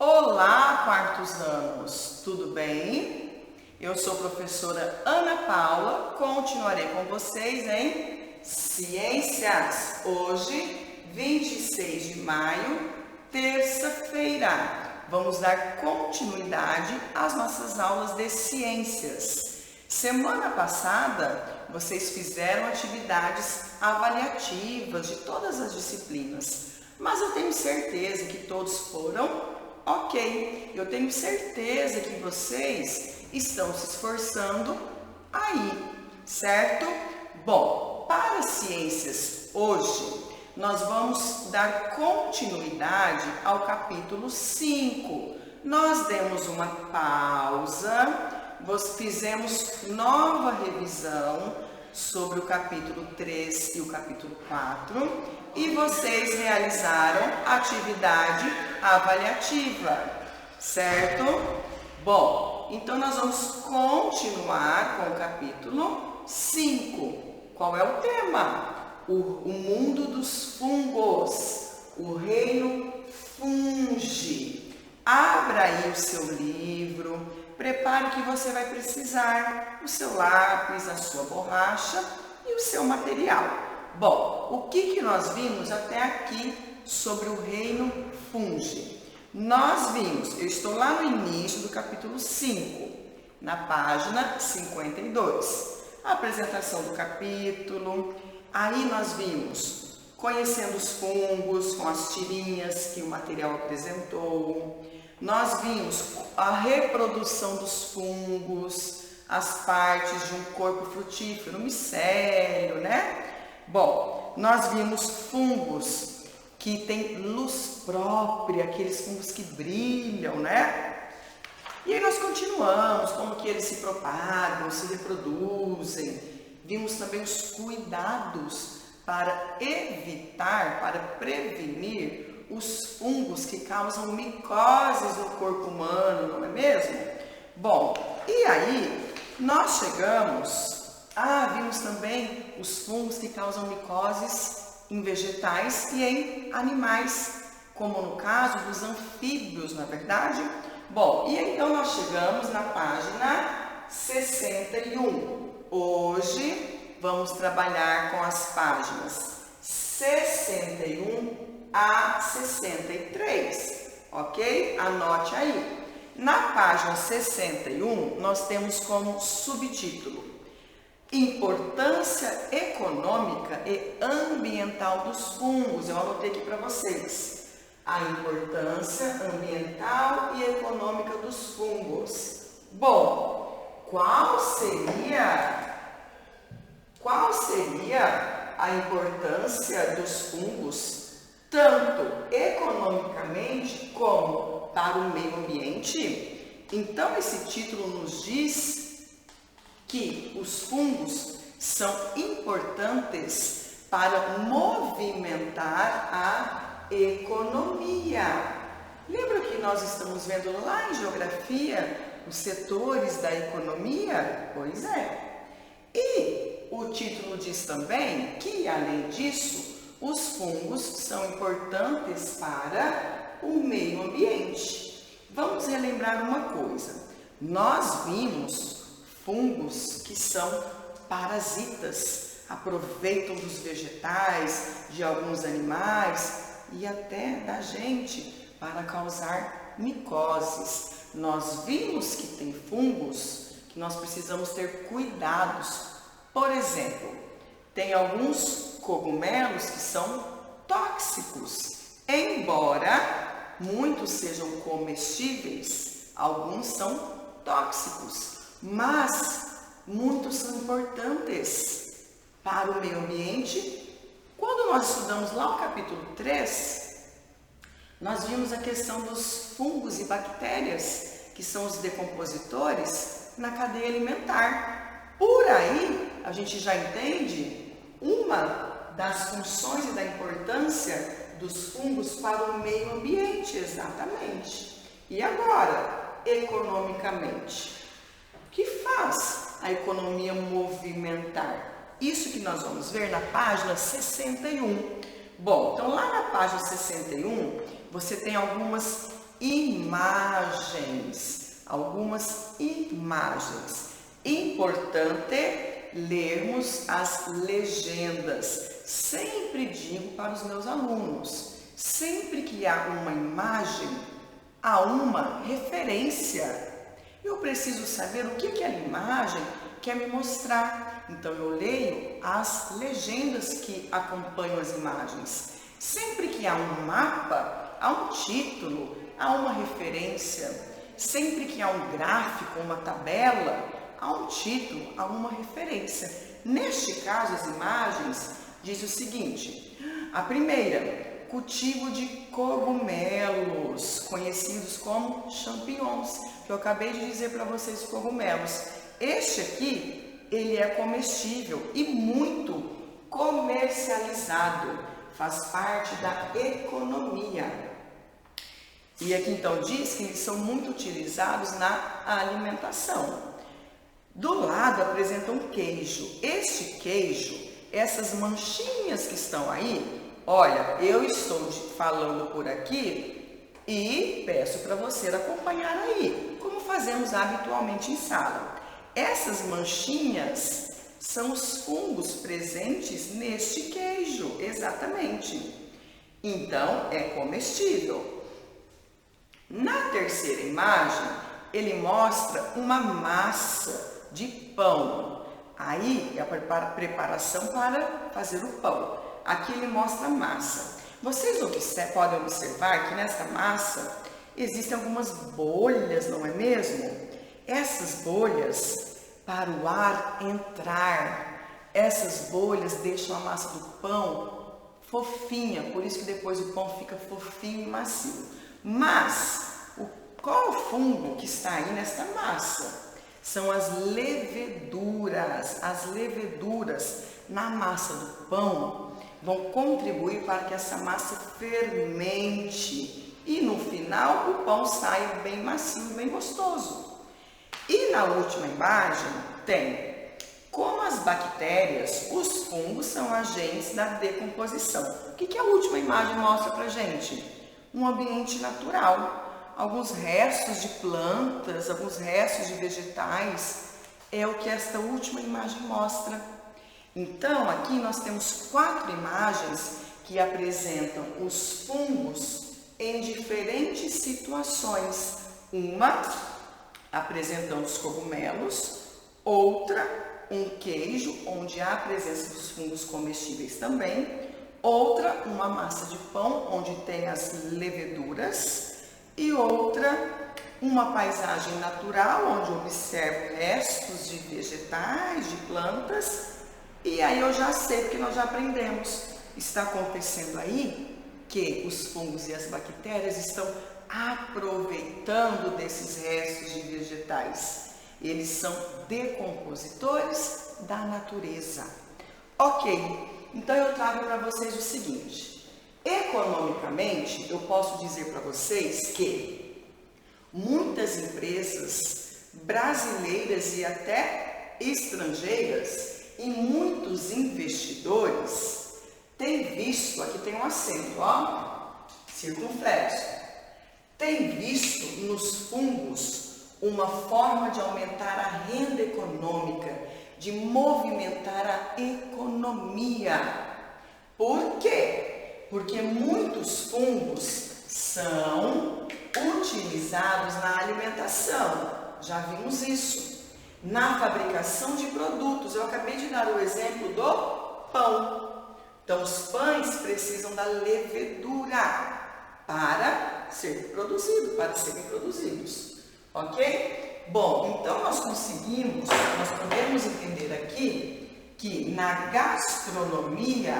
Olá, quartos anos, tudo bem? Eu sou a professora Ana Paula, continuarei com vocês em Ciências. Hoje, 26 de maio, terça-feira, vamos dar continuidade às nossas aulas de ciências. Semana passada, vocês fizeram atividades avaliativas de todas as disciplinas, mas eu tenho certeza que todos foram ok. Eu tenho certeza que vocês estão se esforçando aí, certo? Bom, para ciências, hoje nós vamos dar continuidade ao capítulo 5. Nós demos uma pausa, fizemos nova revisão sobre o capítulo 3 e o capítulo 4 e vocês realizaram atividade avaliativa, certo? Bom, então nós vamos continuar com o capítulo 5. Qual é o tema? O mundo dos fungos, o reino fungi. Abra aí o seu livro, prepare o que você vai precisar, o seu lápis, a sua borracha e o seu material. Bom, o que nós vimos até aqui sobre o reino fungi? Nós vimos, eu estou lá no início do capítulo 5, na página 52, a apresentação do capítulo. Aí nós vimos conhecendo os fungos com as tirinhas que o material apresentou. Nós vimos a reprodução dos fungos, as partes de um corpo frutífero, um micélio, né? Bom, nós vimos fungos que têm luz própria, aqueles fungos que brilham, né? E aí nós continuamos, como que eles se propagam, se reproduzem. Vimos também os cuidados para evitar, para prevenir os fungos que causam micoses no corpo humano, não é mesmo? Bom, e aí nós chegamos... vimos também os fungos que causam micoses em vegetais e em animais, como no caso dos anfíbios, não é verdade? Bom, e então nós chegamos na página 61. Hoje vamos trabalhar com as páginas 61 a 63, ok? Anote aí. Na página 61, nós temos como subtítulo Importância econômica e ambiental dos fungos. Eu anotei aqui para vocês. A importância ambiental e econômica dos fungos. Bom, qual seria a importância dos fungos, tanto economicamente como para o meio ambiente? Então, esse título nos diz que os fungos são importantes para movimentar a economia. Lembra que nós estamos vendo lá em geografia os setores da economia? Pois é. E o título diz também que, além disso, os fungos são importantes para o meio ambiente. Vamos relembrar uma coisa. Nós vimos fungos que são parasitas, aproveitam dos vegetais, de alguns animais e até da gente para causar micoses. Nós vimos que tem fungos que nós precisamos ter cuidados. Por exemplo, tem alguns cogumelos que são tóxicos, embora muitos sejam comestíveis, alguns são tóxicos. Mas muitos são importantes para o meio ambiente. Quando nós estudamos lá o capítulo 3, nós vimos a questão dos fungos e bactérias, que são os decompositores na cadeia alimentar. Por aí, a gente já entende uma das funções e da importância dos fungos para o meio ambiente, exatamente. E agora, economicamente? O que faz a economia movimentar? Isso que nós vamos ver na página 61. Bom, então lá na página 61, você tem algumas imagens. Algumas imagens. Importante lermos as legendas. Sempre digo para os meus alunos, sempre que há uma imagem, há uma referência. Eu preciso saber o que aquela imagem quer me mostrar. Então eu leio as legendas que acompanham as imagens. Sempre que há um mapa, há um título, há uma referência. Sempre que há um gráfico, uma tabela, há um título, há uma referência. Neste caso, as imagens diz o seguinte: a primeira, cultivo de cogumelos, conhecidos como champignons, que eu acabei de dizer para vocês, cogumelos. Este aqui, ele é comestível e muito comercializado, faz parte da economia. E aqui então diz que eles são muito utilizados na alimentação. Do lado apresenta um queijo. Este queijo, essas manchinhas que estão aí, olha, eu estou falando por aqui e peço para você acompanhar aí, como fazemos habitualmente em sala. Essas manchinhas são os fungos presentes neste queijo, exatamente. Então, é comestível. Na terceira imagem, ele mostra uma massa de pão. Aí é a preparação para fazer o pão. Aqui ele mostra a massa. Vocês podem observar que nessa massa existem algumas bolhas, não é mesmo? Essas bolhas, para o ar entrar, essas bolhas deixam a massa do pão fofinha, por isso que depois o pão fica fofinho e macio. Mas, qual o fungo que está aí nessa massa? São as leveduras. As leveduras na massa do pão vão contribuir para que essa massa fermente e no final o pão saia bem macio, bem gostoso. E na última imagem tem como as bactérias, os fungos são agentes da decomposição. O que a última imagem mostra para a gente? Um ambiente natural. Alguns restos de plantas, alguns restos de vegetais, é o que esta última imagem mostra. Então, aqui nós temos 4 imagens que apresentam os fungos em diferentes situações. Uma apresentando os cogumelos, outra um queijo, onde há a presença dos fungos comestíveis também, outra uma massa de pão, onde tem as leveduras, e outra, uma paisagem natural, onde observo restos de vegetais, de plantas, e aí eu já sei, porque nós já aprendemos. Está acontecendo aí que os fungos e as bactérias estão aproveitando desses restos de vegetais. Eles são decompositores da natureza. Ok, então eu trago para vocês o seguinte. Economicamente, eu posso dizer para vocês que muitas empresas brasileiras e até estrangeiras e muitos investidores têm visto, aqui tem um acento, ó, circunflexo, têm visto nos fungos uma forma de aumentar a renda econômica, de movimentar a economia. Por quê? Porque muitos fungos são utilizados na alimentação, já vimos isso. Na fabricação de produtos, eu acabei de dar o exemplo do pão. Então, os pães precisam da levedura para ser produzido, para serem produzidos, ok? Bom, então nós podemos entender aqui que na gastronomia,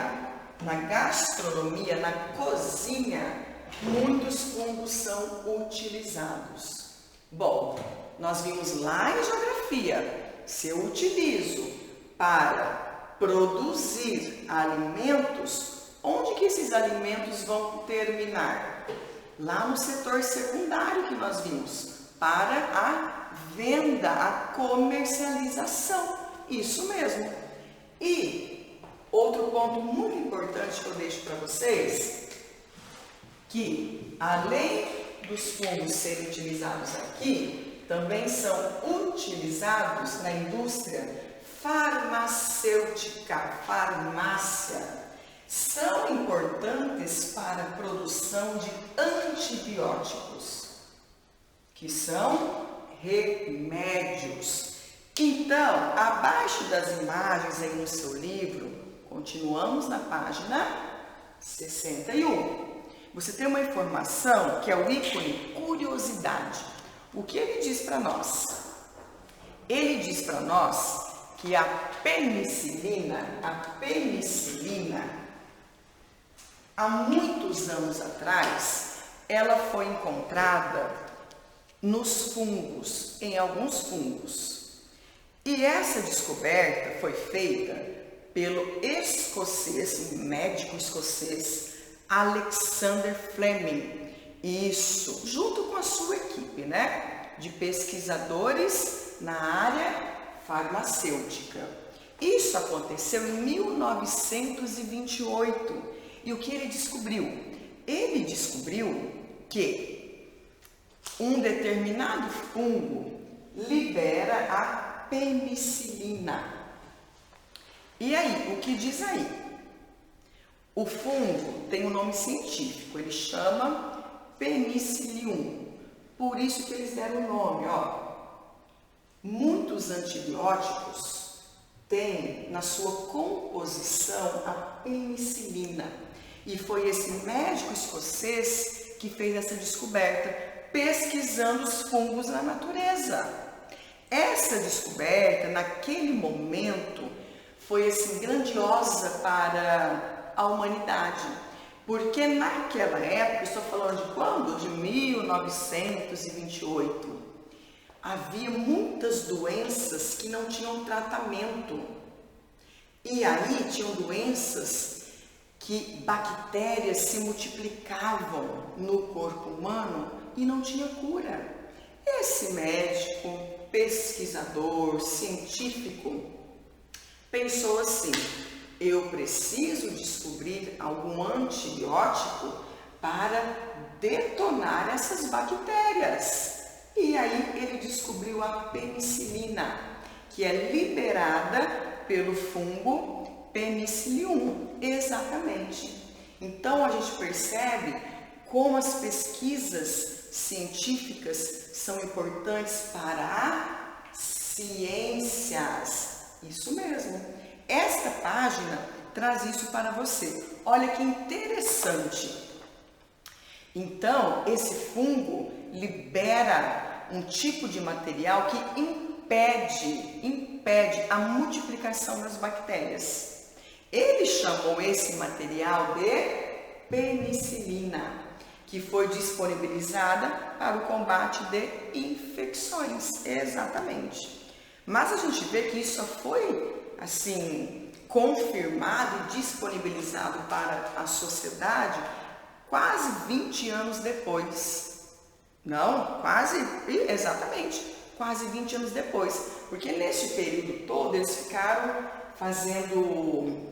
na cozinha, muitos fungos são utilizados. Bom, nós vimos lá em geografia, se eu utilizo para produzir alimentos, onde que esses alimentos vão terminar? Lá no setor secundário que nós vimos, para a venda, a comercialização. Isso mesmo. E outro ponto muito importante que eu deixo para vocês, que além dos fungos serem utilizados aqui, também são utilizados na indústria farmacêutica, farmácia. São importantes para a produção de antibióticos, que são remédios. Então, abaixo das imagens aí no seu livro, continuamos na página 61. Você tem uma informação que é o ícone curiosidade. O que ele diz para nós? Ele diz para nós que a penicilina, há muitos anos atrás, ela foi encontrada nos fungos, em alguns fungos. E essa descoberta foi feita pelo escocês, médico escocês, Alexander Fleming. Isso, junto com a sua equipe, de pesquisadores na área farmacêutica. Isso aconteceu em 1928. E o que ele descobriu? Ele descobriu que um determinado fungo libera a penicilina. E aí, o que diz aí? O fungo tem um nome científico, ele chama Penicillium. Por isso que eles deram o nome, Muitos antibióticos têm na sua composição a penicilina. E foi esse médico escocês que fez essa descoberta, pesquisando os fungos na natureza. Essa descoberta, naquele momento, foi assim grandiosa para a humanidade. Porque naquela época, estou falando de quando? De 1928. Havia muitas doenças que não tinham tratamento. E aí tinham doenças que bactérias se multiplicavam no corpo humano e não tinha cura. Esse médico, pesquisador, científico, pensou assim: eu preciso descobrir algum antibiótico para detonar essas bactérias. E aí ele descobriu a penicilina, que é liberada pelo fungo Penicillium, exatamente. Então a gente percebe como as pesquisas científicas são importantes para a ciências. Isso mesmo. Esta página traz isso para você. Olha que interessante. Então, esse fungo libera um tipo de material que impede a multiplicação das bactérias. Ele chamou esse material de penicilina, que foi disponibilizada para o combate de infecções. Exatamente. Mas a gente vê que isso só foi, assim, confirmado e disponibilizado para a sociedade quase 20 anos depois. Não, exatamente, quase 20 anos depois. Porque nesse período todo eles ficaram fazendo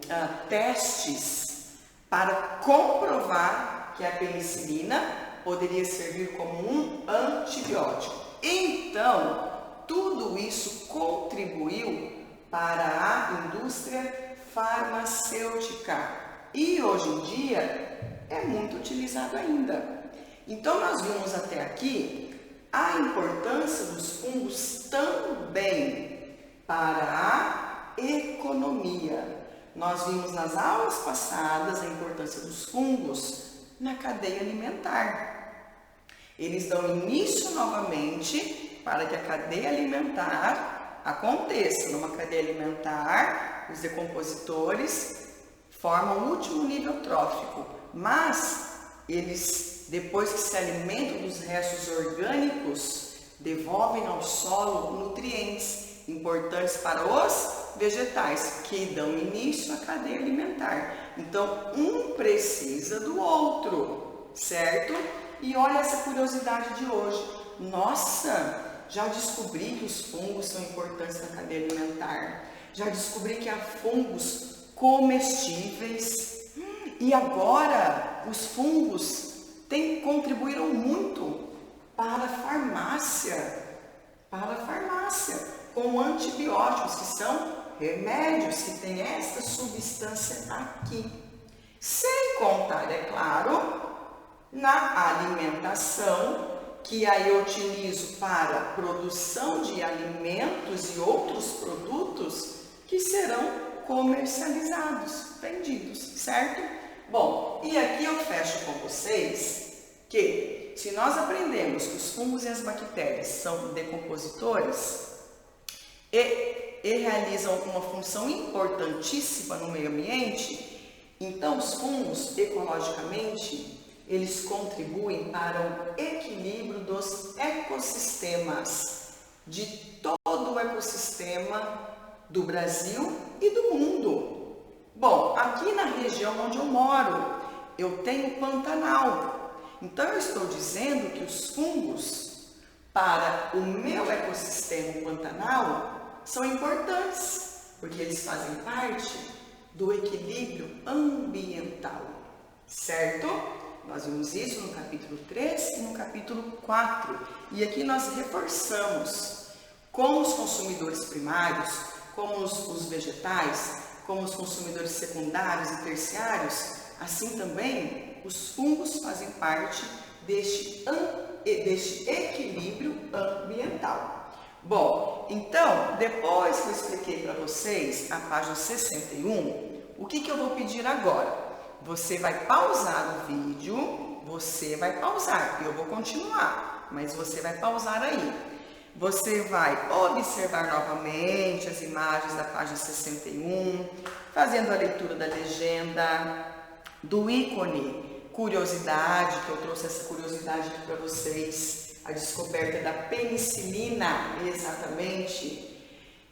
testes para comprovar que a penicilina poderia servir como um antibiótico. Então, tudo isso contribuiu para a indústria farmacêutica e hoje em dia é muito utilizado ainda. Então, nós vimos até aqui a importância dos fungos também para a economia. Nós vimos nas aulas passadas a importância dos fungos na cadeia alimentar. Eles dão início novamente para que a cadeia alimentar aconteça. Numa cadeia alimentar, os decompositores formam o último nível trófico, mas eles, depois que se alimentam dos restos orgânicos, devolvem ao solo nutrientes importantes para os vegetais, que dão início à cadeia alimentar. Então, um precisa do outro, certo? E olha essa curiosidade de hoje. Nossa, já descobri que os fungos são importantes na cadeia alimentar. Já descobri que há fungos comestíveis. E agora, os fungos contribuíram muito para a farmácia, com antibióticos, que são remédios que têm esta substância aqui. Sem contar, é claro, na alimentação, que aí eu utilizo para produção de alimentos e outros produtos que serão comercializados, vendidos, certo? Bom, e aqui eu fecho com vocês que se nós aprendemos que os fungos e as bactérias são decompositores e realizam uma função importantíssima no meio ambiente, então os fungos, ecologicamente, eles contribuem para o equilíbrio dos ecossistemas, de todo o ecossistema do Brasil e do mundo. Bom, aqui na região onde eu moro, eu tenho Pantanal. Então, eu estou dizendo que os fungos, para o meu ecossistema Pantanal, são importantes, porque eles fazem parte do equilíbrio ambiental, certo? Nós vimos isso no capítulo 3 e no capítulo 4. E aqui nós reforçamos como os consumidores primários, como os vegetais, como os consumidores secundários e terciários, assim também os fungos fazem parte deste equilíbrio ambiental. Bom, então, depois que eu expliquei para vocês a página 61, o que eu vou pedir agora? Você vai pausar o vídeo, eu vou continuar, mas você vai pausar aí. Você vai observar novamente as imagens da página 61, fazendo a leitura da legenda, do ícone curiosidade, que eu trouxe essa curiosidade aqui para vocês, a descoberta da penicilina, exatamente.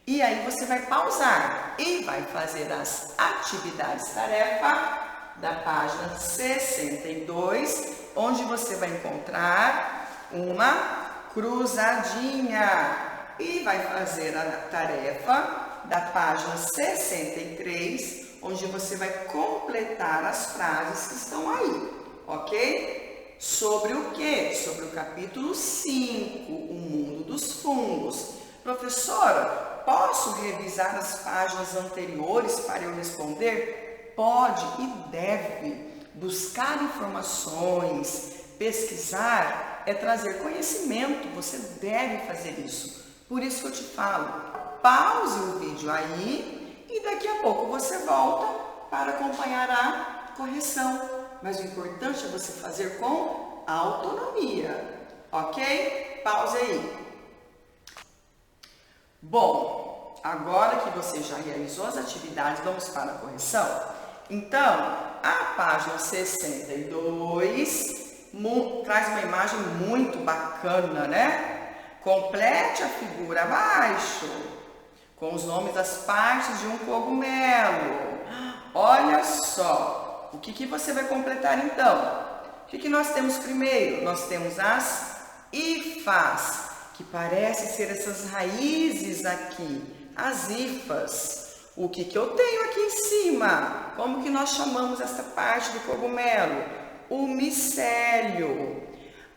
E aí você vai pausar e vai fazer as atividades tarefa da página 62, onde você vai encontrar uma cruzadinha e vai fazer a tarefa da página 63, onde você vai completar as frases que estão aí, ok? Sobre o quê? Sobre o capítulo 5, o mundo dos fungos. Professora, posso revisar as páginas anteriores para eu responder? Pode e deve. Buscar informações, pesquisar, é trazer conhecimento, você deve fazer isso. Por isso que eu te falo, pause o vídeo aí e daqui a pouco você volta para acompanhar a correção. Mas o importante é você fazer com autonomia, ok? Pause aí. Bom, agora que você já realizou as atividades, vamos para a correção? Então, a página 62 traz uma imagem muito bacana, né? Complete a figura abaixo, com os nomes das partes de um cogumelo. Olha só, o que você vai completar então? O que nós temos primeiro? Nós temos as hifas, que parecem ser essas raízes aqui, as hifas. O que eu tenho aqui em cima? Como que nós chamamos essa parte do cogumelo? O micélio.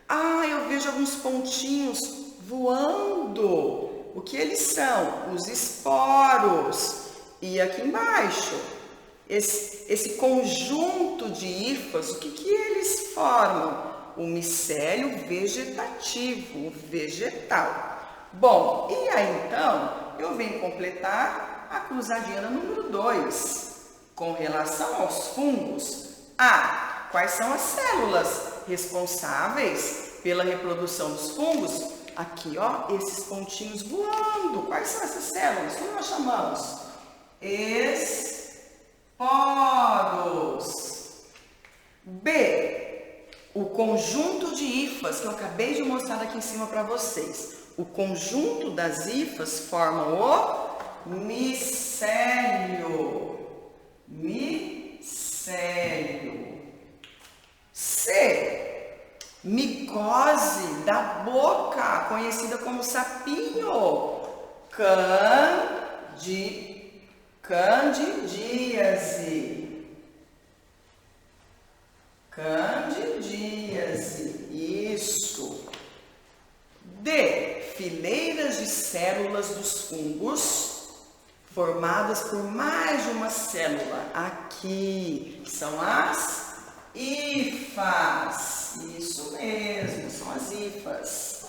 Ah, eu vejo alguns pontinhos voando. O que eles são? Os esporos. E aqui embaixo, esse conjunto de hifas, o que eles formam? O micélio vegetativo, o vegetal. Bom, e aí então, eu venho completar a cruzadinha número 2. Com relação aos fungos, quais são as células responsáveis pela reprodução dos fungos? Aqui, ó, esses pontinhos voando. Quais são essas células? Como nós chamamos? Esporos. B, o conjunto de hifas que eu acabei de mostrar aqui em cima para vocês. O conjunto das hifas forma o micélio. C, micose da boca, conhecida como sapinho. Candidíase. Isso. D. Fileiras de células dos fungos formadas por mais de uma célula. Aqui são as hifas. Isso mesmo, são as hifas.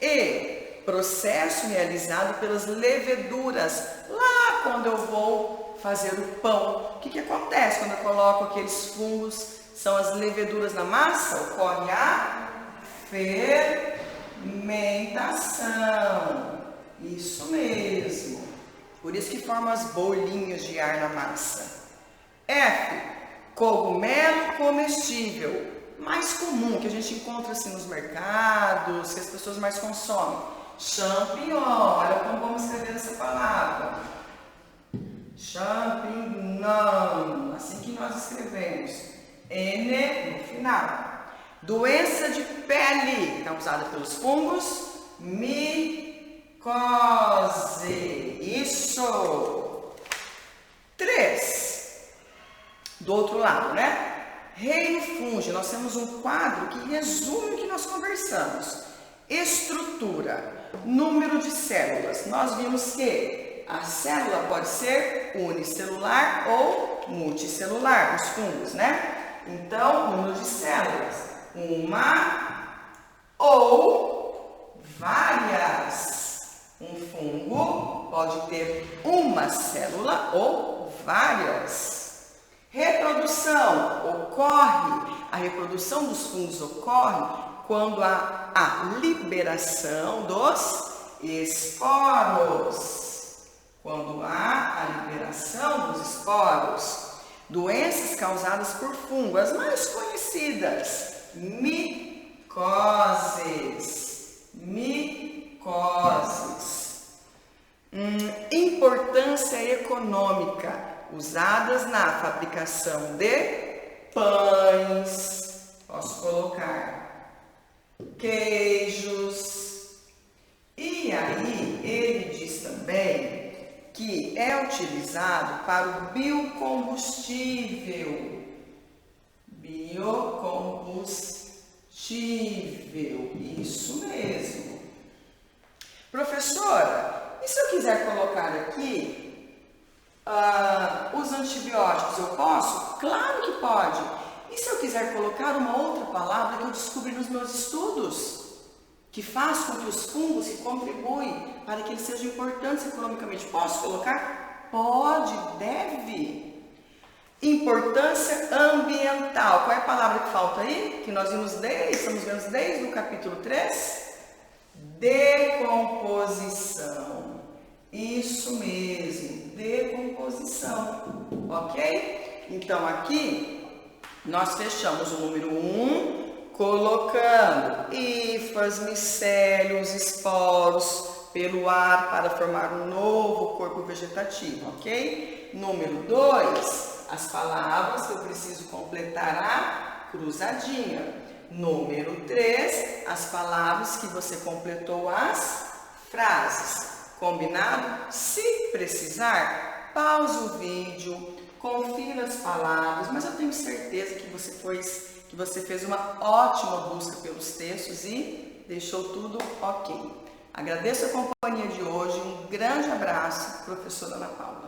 E. Processo realizado pelas leveduras. Lá quando eu vou fazer o pão, o que acontece quando eu coloco aqueles fungos? São as leveduras na massa? Ocorre a fermentação. Isso mesmo. Por isso que formam as bolinhas de ar na massa. F. Cogumelo comestível. Mais comum, que a gente encontra assim nos mercados, que as pessoas mais consomem. Champignon. Olha como vamos escrever essa palavra. Champignon. Assim que nós escrevemos. N no final. Doença de pele, causada pelos fungos. Micose. Isso. 3. Do outro lado, né? Reino fúngeo. Nós temos um quadro que resume o que nós conversamos. Estrutura. Número de células. Nós vimos que a célula pode ser unicelular ou multicelular, os fungos, né? Então, número de células. Uma ou várias. Um fungo pode ter uma célula ou várias. Reprodução ocorre. A reprodução dos fungos ocorre quando há a liberação dos esporos. Quando há a liberação dos esporos. Doenças causadas por fungo, as mais conhecidas. Micoses. Importância econômica, usadas na fabricação de pães. Posso colocar queijos. E aí ele diz também que é utilizado para o biocombustível. Biocombustível, isso mesmo. Professora, e se eu quiser colocar aqui os antibióticos, eu posso? Claro que pode. E se eu quiser colocar uma outra palavra que eu descobri nos meus estudos, que faz com que os fungos que contribuem para que eles sejam importantes economicamente, posso colocar? Pode, deve. Importância ambiental. Qual é a palavra que falta aí? Que nós estamos vendo desde o capítulo 3? Decomposição. Isso mesmo, decomposição. Ok? Então aqui nós fechamos o número 1 colocando hifas, micélios, esporos pelo ar para formar um novo corpo vegetativo, ok? Número 2, as palavras que eu preciso completar a cruzadinha. Número 3, as palavras que você completou as frases. Combinado? Se precisar, pause o vídeo, confira as palavras, mas eu tenho certeza que você fez uma ótima busca pelos textos e deixou tudo ok. Agradeço a companhia de hoje, um grande abraço, professora Ana Paula.